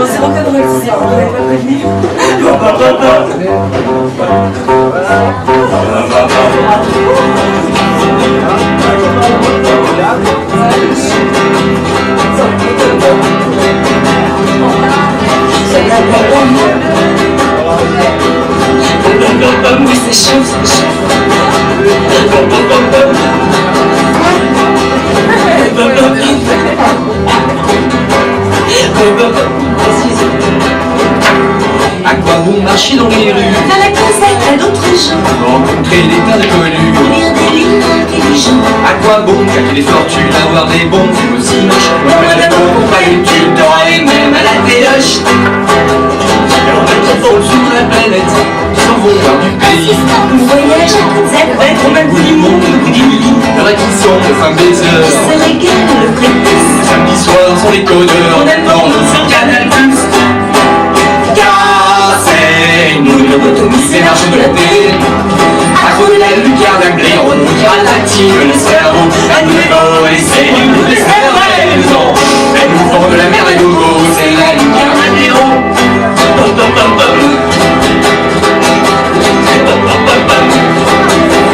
c'est rock'n'roll, c'est on n'avait pas prévenu. Oui, c'est chaud, c'est chaud. À quoi bon marcher dans les rues? Faire la cassette à d'autres gens. Rencontrer des tas d'inconnus. Lire des livres intelligents. À quoi bon claquer des fortunes, avoir des bons, c'est aussi moche. Moins d'amour pour pas une Tu t'auras les mêmes à la téloche. Et en même temps, sur la planète, qui s'en vont vers du pays. On voyage à toutes ailes. Ouais, on a le goût du monde, le goût du lit. Le vrai qui sont de fin des Qui heures. se régale le prépuce. Samedi soir sont les codeurs. On aime porno sur Canal+. Car c'est nous le lobotomisés marchent de la télé. Accro de la lucarne, un blaireau, qui ratatine le cerveau. Elle nous dévore les cellules, les cerveaux. Elle nous font de la merde à gogo, c'est la lucarne à blaireau. Pom pom pom pom. Pom pom pom pom.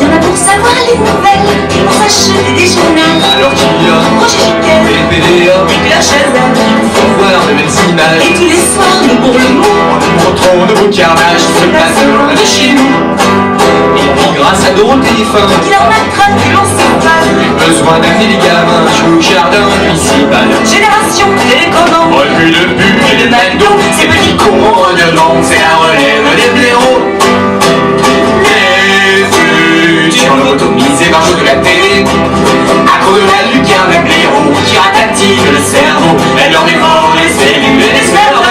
Y'en a pour savoir les nouvelles, et pour s'acheter des journaux. Alors qu'il y a Roger Chiquet, les PDA, et Claire Chazal. faut voir de belles images. Et tous les soirs, nous pour le mot. En nous montrant de beaux carnages se passe loin de chez nous. Et puis grâce à Dorothée Fin, Qui leur maltraite et l'on s'évade. besoin d'amener les gamins jouer au jardin municipal. Génération télécommande. Refus de pub et de McDo, ces petits cons redemandent, c'est la relève des blaireaux. Les futurs lobotomisés marchent de la télé. À cause de la lucarne, des blaireaux qui ratatine le cerveau. Elle leur dévore les cellules et les cerveaux.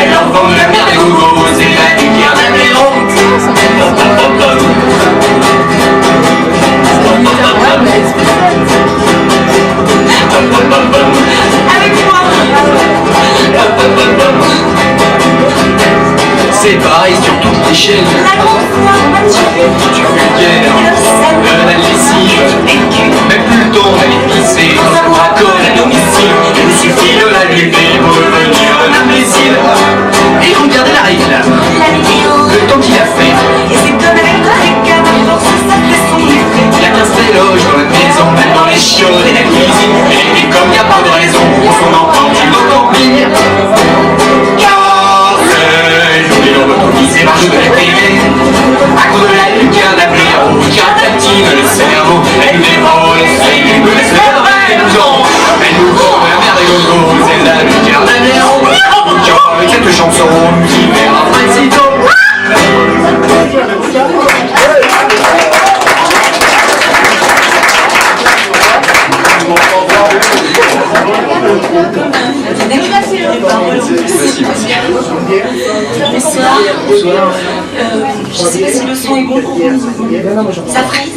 Elle leur vend de la merde à gogo, c'est la lucarne des blaireaux. Pom pom pom pom. Pom pom pom pom. Pom pom pom pom. Avec moi. Pom pom pom pom. C'est pareil sur toutes les chaînes. La grande foire matinée. Du vulgaire, de la lessive, même plus le temps d'aller pisser dans un bracole à domicile. Il nous suffit de l'allumer pour devenir un imbécile. Et regardez la réclame, La vidéo. le temps qu'il a fait. Et c'est comme avec toi les gars, force ça fait son effet. Il y a 15 téloges dans la maison, même dans les chiottes et la cuisine. Et comme il n'y a pas de raison pour son enfant, tu vas dormir. Car c'est les lobotomisés marchent de la télé. À cause de la lucarne, la blaireau qui ratatine le cerveau. Elle nous dévore les cellules, les cerveaux. Elle nous vend la merde à gogo, c'est la lucarne à blaireau. Avec cette chanson, nous y verra président. Bonsoir. Je sais pas si le son est bon pour vous. Ça frise?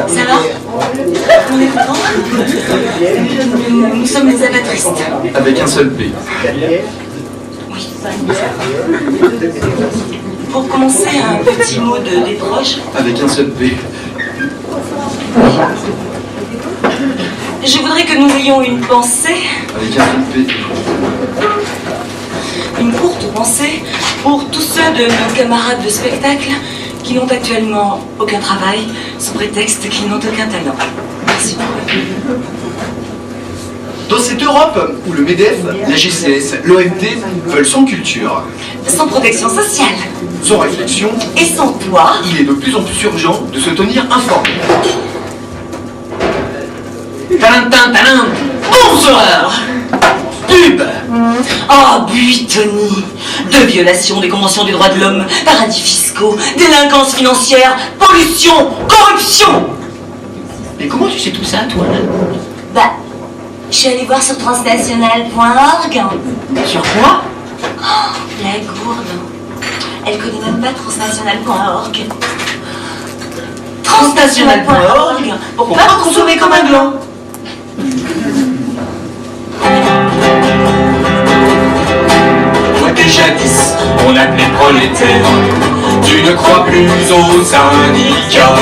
Ça va? On est content? Nous sommes les amatristes. Avec un seul P. Oui. Pour commencer, un petit mot de déproche. Avec un seul P. Je voudrais que nous ayons une pensée, Avec un seul P. une courte pensée pour tous ceux de nos camarades de spectacle qui n'ont actuellement aucun travail sous prétexte qu'ils n'ont aucun talent. Merci. Dans cette Europe où le MEDEF, la GCS, l'OFD veulent sans culture, Sans protection sociale sans réflexion, et sans toit. il est de plus en plus urgent de se tenir informé. Talentin, talent. Bonsoir. Pub. Oh, Buitoni, de violation des conventions des droits de l'homme, paradis fiscaux, délinquance financière, pollution, corruption. Mais comment tu sais tout ça, toi? Bah, je suis allée voir sur transnational.org. Sur quoi? Oh, la gourde. Elle connaît même pas transnational.org. Transnational.org pour pas consommer comme un gland. prolétaire. Tu ne crois plus aux syndicats.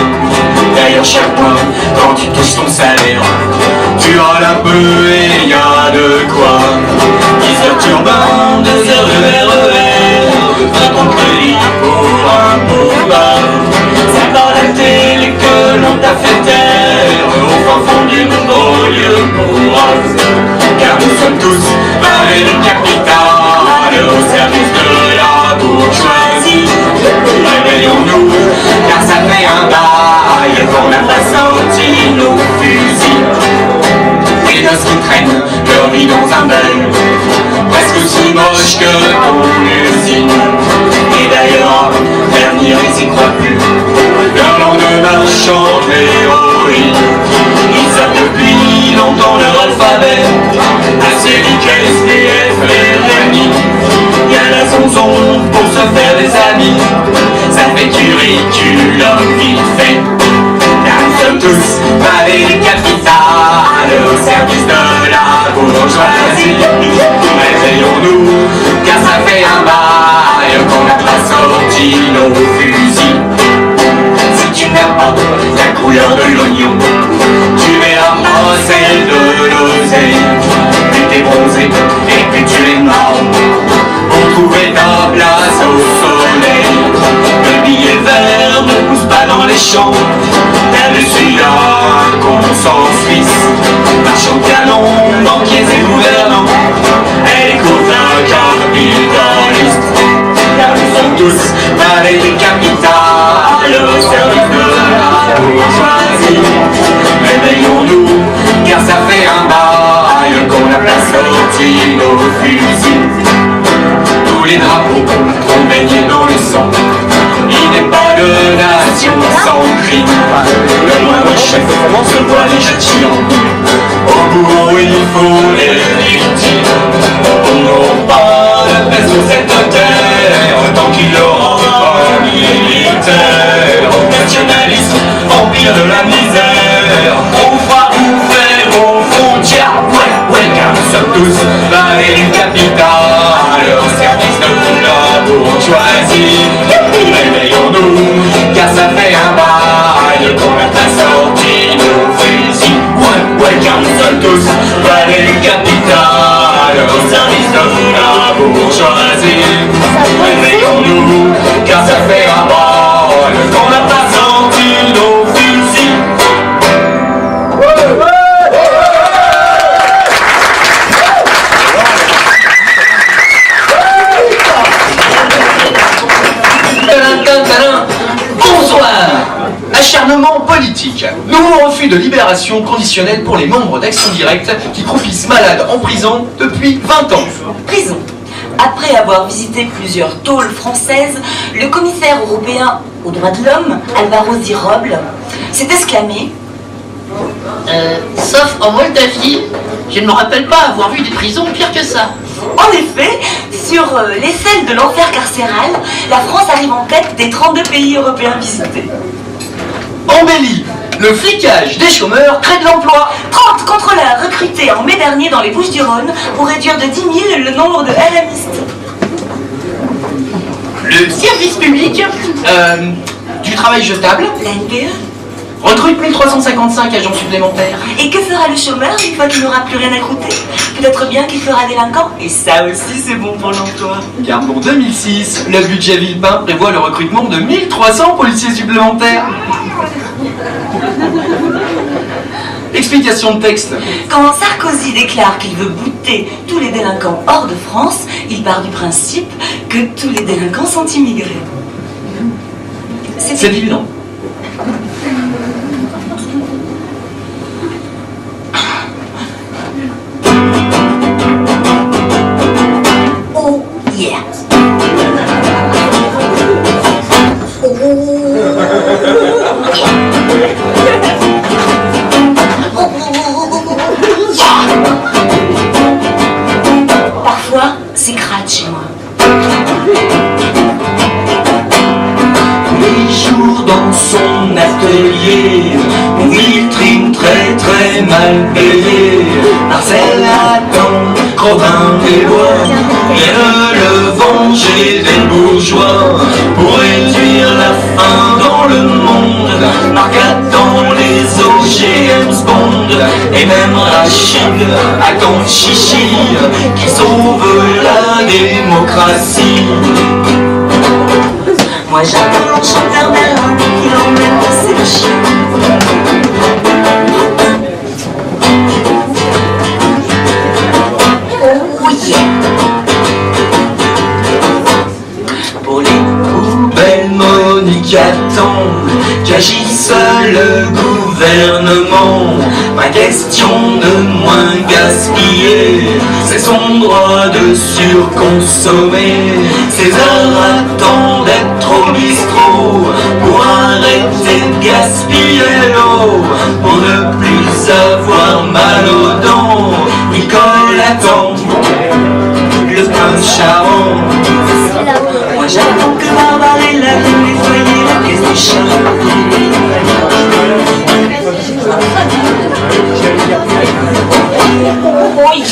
D'ailleurs chaque mois, quand tu touches ton salaire, tu râles un peu et y a de quoi. 10 heures turbin, 2 heures de RER, 20 ans de crédit pour un boulevard. C'est par la télé que l'on t'a fait taire, au fin fond d'une banlieue bourgeoise. Car nous sommes tous parés du capital, au service de la bourgeoisie. Réveillons-nous, car ça fait un bail qu'on n'a pas sorti nos fusils. Les gosses qui traînent leur vie dans un bain, presque aussi moche que ton usine. Et d'ailleurs, l'avenir ils y croient plus, leur lendemain chante l'héroïne. Ils savent depuis longtemps leur alphabet, ACDK, SDF, RMI. Y'a la zonzon pour se faire des amis, ça fait du ridiculum vite fait. Car nous sommes tous parés du capital, au service de la bourgeoisie. Réveillons-nous, car ça fait un bail qu'on n'a pas sorti nos fusils. Si tu n'aimes pas la couleur de l'oignon, tu verras pas celle de l'oseille. Plus t'es bronzé et plus tu es mort pour trouver ta place au soleil. Le billet vert ne pousse pas dans les champs, t'as vu celui-là qu'on s'en suisse. Marchands de canons, banquiers et gouvernants, et les copains capitalistes. Car nous sommes tous parés du capital, au service de la bourgeoisie. Réveillons-nous, car ça fait un bail qu'on n'a pas sorti nos fusils. Tous les drapeaux ont baigné dans le sang, il n'est pas de nation sans crime. Le moindre chef se voit déjà tirant, au bourreau il faut les victimes. On n'aura pas de paix sur cette terre tant qu'il y aura pas militaire. Nationalisme, empire de la misère, on fera ouvrir aux frontières. Ouais, car nous sommes tous parés du capital, au service de la bourgeoisie. Réveillons-nous, car ça fait un bail qu'on n'a pas sorti nos fusils. Ouais, car nous sommes tous parés du capital, au service de la bourgeoisie. Réveillons-nous, car ça fait un bail qu'on n'a pas sorti nos fusils. Bonsoir. Acharnement politique. Nouveau refus de libération conditionnelle pour les membres d'Action Directe qui croupissent malades en prison depuis 20 ans. Prison. Après avoir visité plusieurs tôles françaises, le commissaire européen aux droits de l'homme, Alvaro Di Roble, s'est exclamé: Sauf en Moldavie, je ne me rappelle pas avoir vu des prisons pires que ça. En effet, sur l'échelle de l'enfer carcéral, la France arrive en tête des 32 pays européens visités. Embellie. Le flicage des chômeurs crée de l'emploi. 30 contrôleurs recrutés en mai dernier dans les Bouches-du-Rhône pour réduire de 10 000 le nombre de LMistes. Le service public du travail jetable La NPE. recrute 1355 agents supplémentaires. Et que fera le chômeur une fois qu'il n'aura plus rien à croûter? Peut-être bien qu'il fera délinquant. Et ça aussi, c'est bon pour l'emploi. Car pour 2006, le budget Villepin prévoit le recrutement de 1300 policiers supplémentaires. Explication de texte. Quand Sarkozy déclare qu'il veut bouter tous les délinquants hors de France, il part du principe que tous les délinquants sont immigrés. C'est évident. Oh yeah. Parfois, c'est crade chez moi. Les jours dans son atelier, où il trime très mal payé. Marcel attend, Robin des Bois, viennent le venger des bourgeois. langue à ton chichi qui sauve la démocratie. Moi j'attends l'enchanteur d'Alain qui l'emmène passer le chien. Pour les poubelles, Monique attend qu'agisse le gouvernement. Ma question de moins gaspiller, c'est son droit de surconsommer. César attend d'être au bistrot pour arrêter de gaspiller l'eau, pour ne plus avoir mal aux dents. Nicole attend le prince charmant. Moi j'attends que Barbarella vienne nettoyer la caisse du chat. Oh yeah!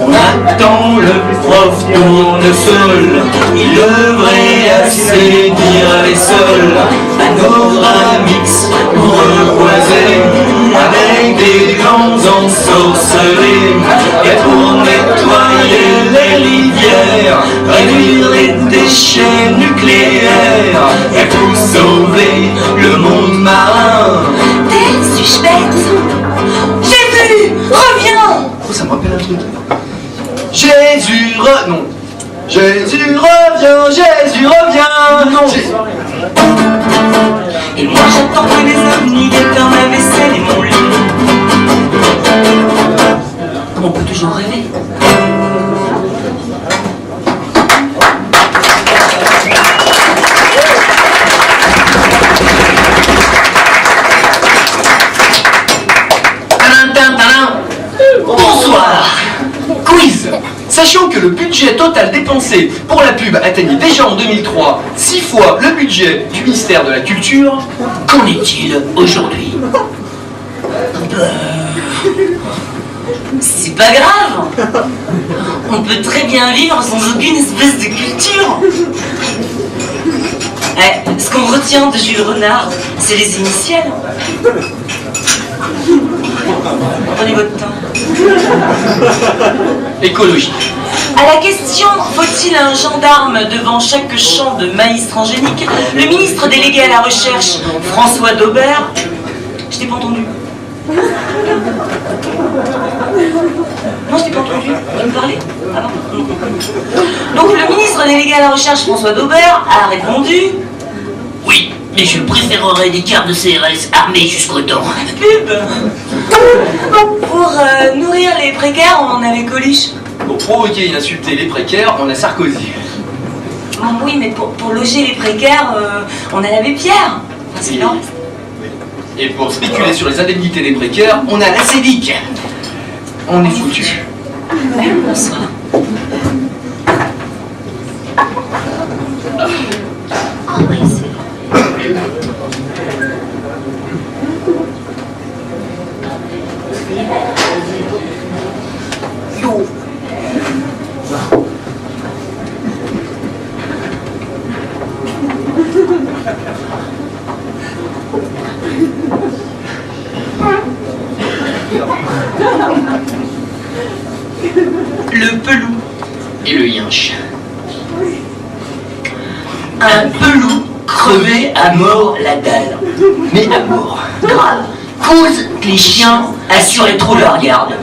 On attend le prof tournesol, il devrait assainir les sols. Panoramix pour reboiser, avec des glands ensorcelés. Et pour nettoyer les rivières, réduire les déchets nucléaires. Et pour sauver le monde marin. T'es suspecte? J'ai vu! Reviens! Oh, ça me rappelle un truc. Jésus non. Jésus revient, Jésus revient. Non. Et moi j'attends que les ovnis viennent dans ma vaisselle et mon lit. On peut toujours rêver. Bonsoir. Quiz. Sachant que le budget total dépensé pour la pub atteignait déjà en 2003 6 fois le budget du ministère de la Culture, Qu'en est-il aujourd'hui? C'est pas grave. On peut très bien vivre sans aucune espèce de culture. Ce qu'on retient de Jules Renard, c'est les initiales. Prenez votre temps. écologie. À la question « Faut-il un gendarme devant chaque champ de maïs transgénique ?», le ministre délégué à la recherche, François Daubert... Je t'ai pas entendu. Non, je t'ai pas entendu. Tu me parlais? Ah non. Donc le ministre délégué à la recherche, François Daubert, a répondu... Oui, mais je préférerais des cartes de CRS armées jusqu'aux dents. Pub. Pour nourrir les précaires, on en a les Coluche. Pour provoquer et insulter les précaires, on a Sarkozy. Ah oui, mais pour loger les précaires, on a l'abbé Pierre. Enfin, c'est le reste. Et pour spéculer sur les indemnités des précaires, on a la CEDIC. On est foutu. Bonsoir. Ah oui, c'est... Le pelou. Et le yinche. Un pelou crevé à mort la dalle. Mais à mort. Grave. Cause que les chiens assuraient trop leur garde.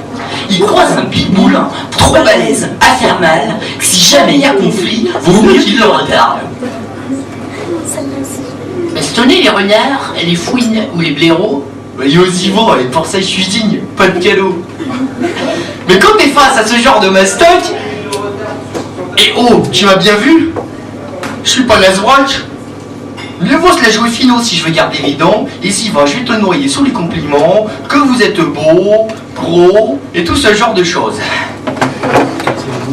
Ils croisent un pitbull trop balèze à faire mal, que si jamais il y a conflit, vaut mieux qu'ils le retardent. Bastonner les renards, les fouines ou les blaireaux. Et aux Yvon, et pour ça je suis digne, pas de cadeau. Mais quand t'es face à ce genre de mastoc, et oh, tu m'as bien vu? Je suis pas Nasbrock. Mieux vaut se la jouer finaux si je veux garder mes dents, et si va, je vais te noyer sous les compliments, que vous êtes beau, gros, et tout ce genre de choses.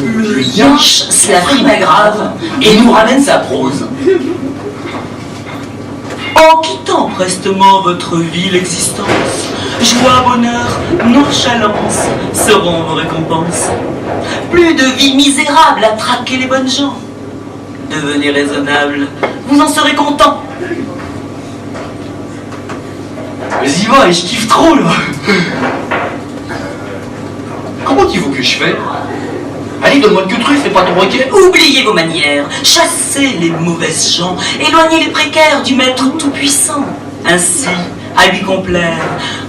Le yinche se la frime grave et nous ramène sa prose. En quittant prestement votre ville existence, joie, bonheur, nonchalance seront vos récompenses. Plus de vie misérable à traquer les bonnes gens. Devenez raisonnable, vous en serez content. Vas-y, va, et je kiffe trop, là. Comment tu veux que je fais? Allez, donne-moi le queue-truffe et pas ton requin. Oubliez vos manières, chassez les mauvaises gens, éloignez les précaires du maître tout-puissant. Ainsi, à lui complaire,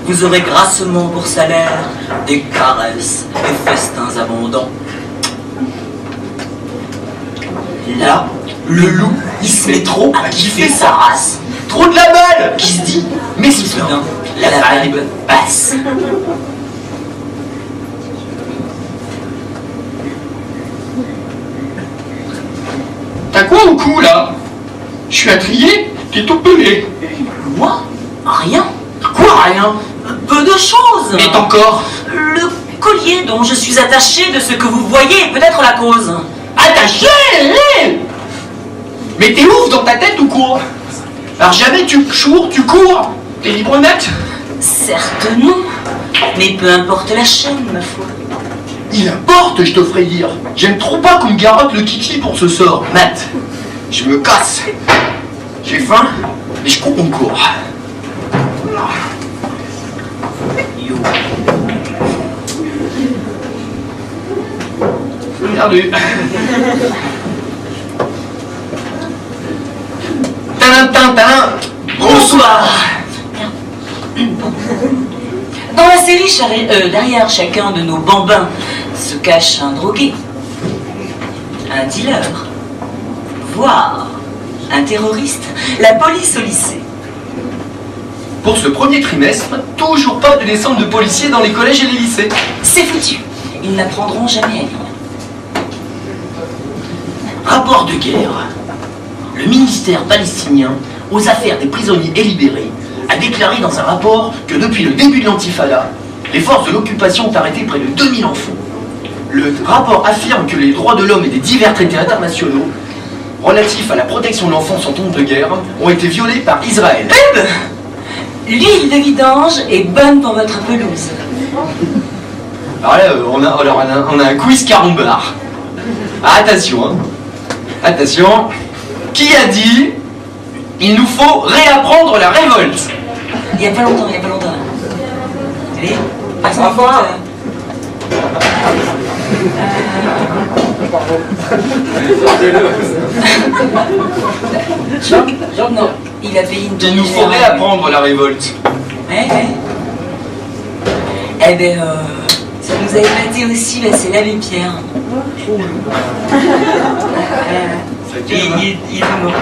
vous aurez grassement pour salaire des caresses et festins abondants. Là, le loup, il se met trop à kiffer sa race. Trop de la balle. Qui se dit, Mais soudain, soudain, la vibe passe. t'as quoi au cou, là? Je suis intrigué, t'es tout pelé. Moi, rien. Quoi, rien? Peu de choses. Mais encore. Le collier dont je suis attaché de ce que vous voyez est peut-être la cause. Attaché. Mais t'es ouf dans ta tête ou quoi? Alors jamais tu cours, t'es libre net. Certes non, mais peu importe la chaîne, ma foi. Il importe, je te ferai dire. J'aime trop pas qu'on me garotte le kiki pour ce sort. Matt, je me casse. J'ai faim, et je cours mon cours. Yo. Perdu. Talin. Bonsoir. Dans la série, derrière chacun de nos bambins se cache un drogué, un dealer, voire un terroriste, la police au lycée. Pour ce premier trimestre, toujours pas de descente de policiers dans les collèges et les lycées. C'est foutu, ils n'apprendront jamais à lire. Rapport de guerre. Le ministère palestinien aux affaires des prisonniers et libérés a déclaré dans un rapport que depuis le début de l'Intifada, les forces de l'occupation ont arrêté près de 2000 enfants. Le rapport affirme que les droits de l'homme et des divers traités internationaux relatifs à la protection de l'enfance en temps de guerre ont été violés par Israël. Eh ben, l'huile de vidange est bonne pour votre pelouse. Alors là, on a un quiz carambar. Ah, attention, hein. Attention. Qui a dit il nous faut réapprendre la révolte? Il n'y a pas longtemps. Allez, passe en Non, il a payé une Il nous faut réapprendre la révolte. Ouais. Eh ben, ça nous a épaté aussi, là, c'est l'abbé Pierre. Il est mort.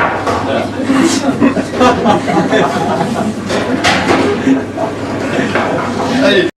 Allez.